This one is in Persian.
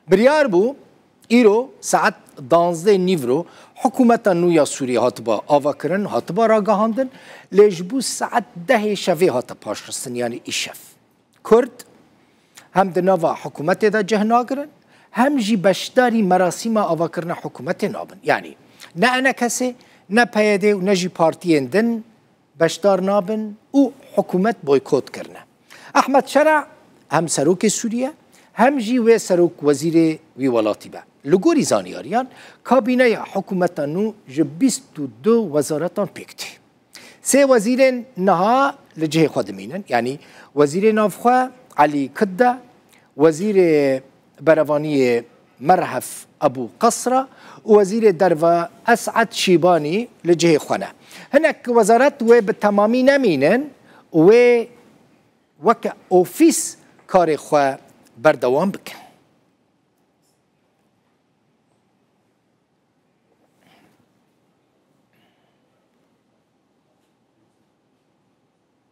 بریار بو ایرو ساعت 12 نیورو حکومت نویا سوریه هاتبا آوا کرن هاتبا را گهاندن لجبو ساعت 10 شوی هات پاشرستن یعنی ایشف کرد هم دنوا حکومت دا جهناگرن هم جی بشداری مراسم آوا کرن حکومت نابن یعنی نه انا کسی نه پیاده و نه جی پارتیین دن بشدار نابن و حکومت بویکوت کرنه احمد شرع هم سروک سوریه هم جی و سروک وزیر وی ولاتی با لگوری زانیاریان کابینه حکومت نو جه 22 وزارتان پیکتی 3 وزیر نها لجه خودمینن یعنی وزیر نافخوا علی کده وزیر بروانی مرحف ابو قصره وزیر دروا اسعد شیبانی لجه خونه هناك وزارات و بالتمامي نمينن و وك اوفيس كاري خوا بردوام بكن